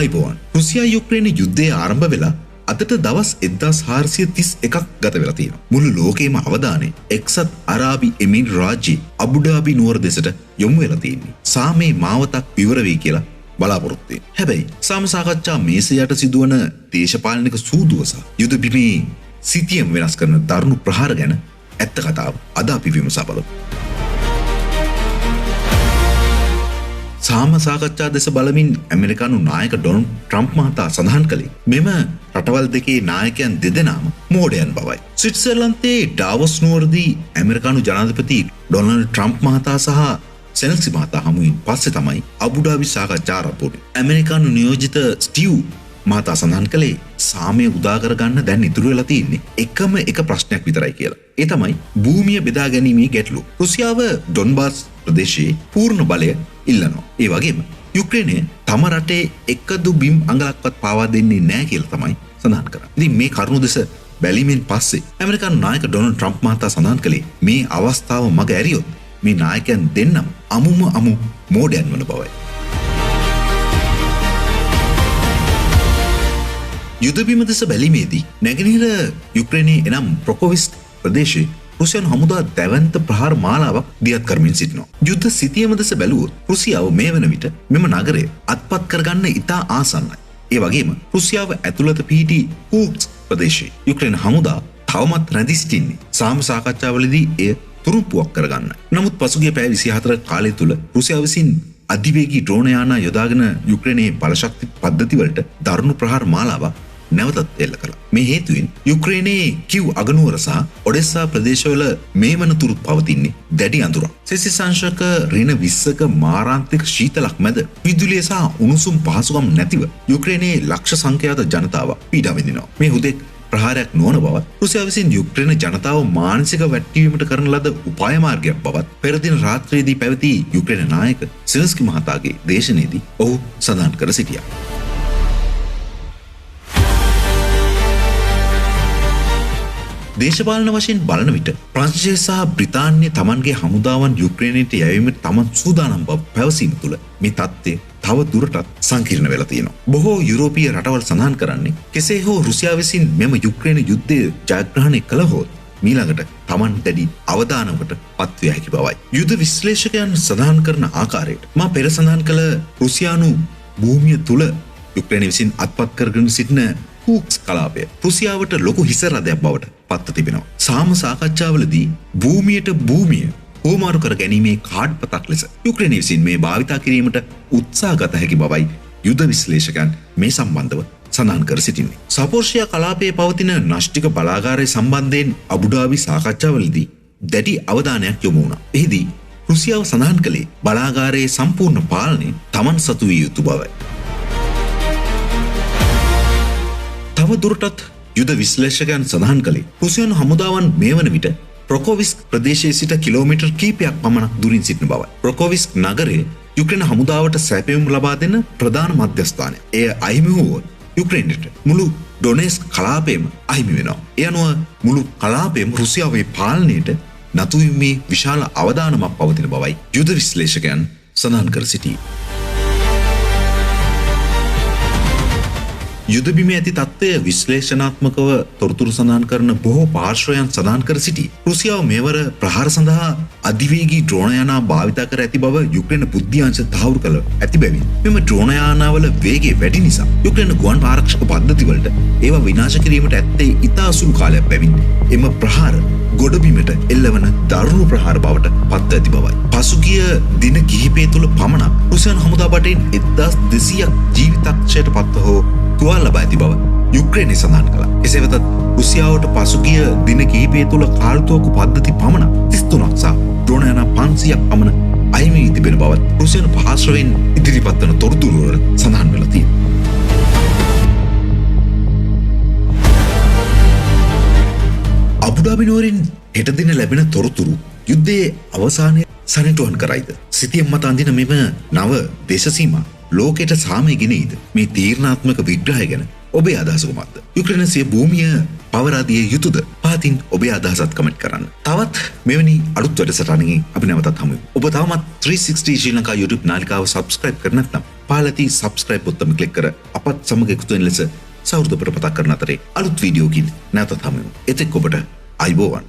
ආයිබෝන් රුසියා යුක්‍රේන යුද්ධය ආරම්භ වෙලා අදට දවස් 1431ක් ගත වෙලා තියෙනවා. මුළු ලෝකෙම අවධානය එක්සත් අරාබි එමිරාත් රාජ්‍යයේ අබුඩාබි නුවර දෙසට යොමු වෙලා තියෙන්නේ. සාමේ මාවතක් විවර වෙයි කියලා බලාපොරොත්තු වෙනවා. හැබැයි සාම සාකච්ඡා මේසයට සිදුවන දේශපාලනික සූදුව සහ යුද බිමේ සිතියම වෙනස් කරන දරුණු ප්‍රහාර ගැන ඇත්ත කතාව අද අපි විමසා බලමු. සාම සාකච්ඡා දෙස බලමින් ඇමරිකානු නායක ඩොනල්ඩ් ට්‍රම්ප් මහතා සඳහන් කළේ මෙම රටවල් දෙකේ නායකයන් දෙදෙනාම මෝඩයන් බවයි. ස්විට්සර්ලන්තයේ ඩාවොස් නුවරදී ඇමරිකානු ජනාධිපති ඩොනල්ඩ් ට්‍රම්ප් මහතා සහ සෙනල්සි මහතා හමුවෙන් පස්සේ තමයි අබුඩාබි සාකච්ඡා ආරම්භ වුනේ. ඇමරිකානු නියෝජිත ස්ටිව් මහතා සඳහන් කළේ සාමය උදා කරගන්න දැන් ඉතුරු වෙලා තියෙන්නේ එකම එක ප්‍රශ්නයක් විතරයි කියලා. ඒ තමයි භූමිය බෙදා ගැනීමේ ගැටලුව. රුසියාව ඩොන්බාස් ප්‍රදේශයේ පූර්ණ බලය ඉල්ලනවා. ඒ වගේම යුක්‍රේනය තම රටේ එකදු බිම් අඟලක්වත් පාවා දෙන්නේ නැහැ කියලා තමයි සඳහන් කරන්නේ. ඉතින් මේ කරුණු දෙස බැලීමෙන් පස්සේ ඇමරිකානු නායක ඩොනල්ඩ් ට්‍රම්ප් මහතා සඳහන් කළේ මේ අවස්ථාව මග ඇරියොත් මේ නායකයන් දෙන්නම අමු මෝඩයන් වන බවයි. යුදබිම දෙස බැලීමේදී නැගෙනහිර යුක්‍රේනයේ එනම් ප්‍රොකෝවිස්ක් ප්‍රදේශයේ රුසියානු හමුදා දැවැන්ත ප්‍රහාර මාලාවක් දියත් කරමින් සිටිනවා. යුද්ධ සිතියම දෙස බැලුවොත් රුසියාව මේ වන විට මෙම නගරය අත්පත් කරගන්න ඉතා ආසන්නයි. ඒ වගේම රුසියාව ඇතුළත පිහිටි කූක්ස් ප්‍රදේශයේ යුක්‍රේන හමුදා තවමත් රැඳී සිටින්නේ සාම සාකච්ඡාවලදී එය තුරුප්පුවක් කරගන්න. නමුත් පසුගිය පැය 24 කාලය තුල රුසියාව විසින් අධිවේගී ඩ්‍රෝන යාන යොදාගෙන යුක්‍රේනයේ බලශක්ති පද්ධතිවලට දරුණු ප්‍රහාර මාලාවක් නැවතත් එල්ල කළා. මේ හේතුවෙන් යුක්‍රේනයේ කිව් අගනුවර සහ ඔඩෙස්සා ප්‍රදේශවල මේ වනතුරුත් පවතින්නේ දැඩි අඳුරක්. සෙල්සියස් අංශක ඍණ 20ක මාරාන්තික ශීතලක් මැද විදුලිය සහ උණුසුම් පහසුකම් නැතිව යුක්‍රේනයේ ලක්ෂ සංඛ්‍යාත ජනතාව පීඩා විඳිනවා. මේ හුදෙක් ප්‍රහාරයක් නොවන බවත් රුසියාව විසින් යුක්‍රේන ජනතාව මානසික වැට්ටීමට කරන ලද උපාය මාර්ගයක් බවත් පෙර දින රාත්‍රියේදී පැවති යුක්‍රේන නායක සෙලන්ස්කි මහතාගේ දේශනාවේදී ඔහු සඳහන් කර සිටියා. දේශපාලන වශයෙන් බලන විට ප්‍රංශය සහ බ්‍රිතාන්‍ය තමන්ගේ හමුදාවන් යුක්‍රේනයට යැවීමට තමන් සූදානම් බව පැවසීම තුළ මේ තත්ත්වය තව දුරටත් සංකීර්ණ වෙලා තියෙනවා. බොහෝ යුරෝපීය රටවල් සඳහන් කරන්නේ කෙසේ හෝ රුසියාව විසින් මෙම යුක්‍රේන යුද්ධය ජයග්‍රහණය කළහොත් මීළඟට තමන් දැඩි අවදානමකට පත්විය හැකි බවයි. යුද විශ්ලේෂකයන් සඳහන් කරන ආකාරයට මා පෙර සඳහන් කළ රුසියානු භූමිය තුළ යුක්‍රේනය විසින් අත්පත් කරගෙන සිටින කූක්ස් කලාපය රුසියාවට ලොකු හිසරදයක් බවට පත්ව තිබෙනවා. සාම සාකච්ඡාවලදී භූමියට භූමිය හෝමාරු කර ගැනීමේ කාඩ් පතක් ලෙස යුක්‍රේනය විසින් මේ භාවිතා කිරීමට උත්සාහ ගත හැකි බවයි යුද විශ්ලේෂකයන් මේ සම්බන්ධව සඳහන් කර සිටින්නේ. සපෝර්ෂියා කලාපයේ පවතින නාස්තික බලාගාරය සම්බන්ධයෙන් අබුඩාබි සාකච්ඡාවලදී දැඩි අවධානයක් යොමු වුණා. එහිදී රුසියාව සඳහන් කළේ බලාගාරයේ සම්පූර්ණ පාලනය තමන් සතු විය යුතු බවයි. තව දුරටත් යුද විශ්ලේෂකයන් සඳහන් කළේ රුසියානු හමුදාවන් මේ වන විට ප්‍රොකෝවිස්ක් ප්‍රදේශයේ සිට කිලෝමීටර් කිහිපයක් පමණක් දුරින් සිටින බවයි. ප්‍රොකෝවිස්ක් නගරය යුක්‍රේන හමුදාවට සැපයුම් ලබා දෙන ප්‍රධාන මධ්‍යස්ථානය. එය අහිමි වුවොත් යුක්‍රේනයට මුළු ඩොනෙස්ක් කලාපයම අහිමි වෙනවා. ඒ අනුව මුළු කලාපයම රුසියාවේ පාලනයට නතු වීමේ විශාල අවදානමක් පවතින බවයි යුද විශ්ලේෂකයන් සඳහන් කර සිටී. යුදබිමේ ඇති තත්ත්වය විශ්ලේෂණාත්මකව තොරතුරු සඳහන් කරන බොහෝ පාර්ශ්වයන් සඳහන් කර සිටී. රුසියාව මෙවර ප්‍රහාර සඳහා අධිවේගී ඩ්‍රෝන යානා භාවිතා කර ඇති බව යුක්‍රේන බුද්ධ්‍යාංශ තහවුරු කළ ඇති බැවින් මෙම ඩ්‍රෝන යානාවල වේගය වැඩි නිසා යුක්‍රේන ගුවන් ආරක්ෂක පද්ධතිවලට ඒවා විනාශ කිරීමට ඇත්තේ ඉතා සුළු කාලයක් බැවින් එම ප්‍රහාර ගොඩබිමට එල්ලවන දරුණු ප්‍රහාර බවට පත් ඇති බවයි. පසුගිය දින කිහිපය තුළ පමණක් රුසියානු හමුදා බටෙන් 1200ක් ජීවිතක්ෂයට පත්ව හෝ තුවාල ලබා ඇති බව යුක්‍රේනය සඳහන් කළා. එසේ වෙතත් රුසියාවට පසුගිය දින කිහිපය තුළ කාල්තුවකු පද්ධති පමණ 33ක් සහ ඩ්‍රෝන යානා 500ක් පමණ අහිමි වී තිබෙන බවත් රුසියානු පාර්ශ්වයෙන් ඉදිරිපත් වන තොරතුරු වල සඳහන් වෙලා තියෙනවා. අබුඩාබි නුවරින් හෙට දින ලැබෙන තොරතුරු යුද්ධයේ අවසානය සනිටුහන් කරයිද? සිතියම් මත අඳින මෙම නව දේශසීමා ලෝකයට සාමය ගෙනෙයිද? මේ තීරණාත්මක විග්‍රහය ගැන ඔබේ අදහස කුමක්ද? යුක්‍රේනයේ සිය භූමිය පවරා දිය යුතුද? පහතින් ඔබේ අදහසත් කමෙන්ට් කරන්න. තවත් මෙවැනි අලුත් වැඩසටහනකින් අපි නැවතත් හමු වෙමු. ඔබ තවමත් 360 ශ්‍රී ලංකා YouTube නාලිකාව subscribe කර නැත්නම් පාලති සබස්ක්‍රයිබ් බොත්තම ක්ලික් කර අපත් සමග එකතු වෙන ලෙස සෞහෘදපර පතා කරන අතරේ අලුත් වීඩියෝකින් නැවතත් හමු වෙමු. එතෙක් ඔබට අයිබෝවන්.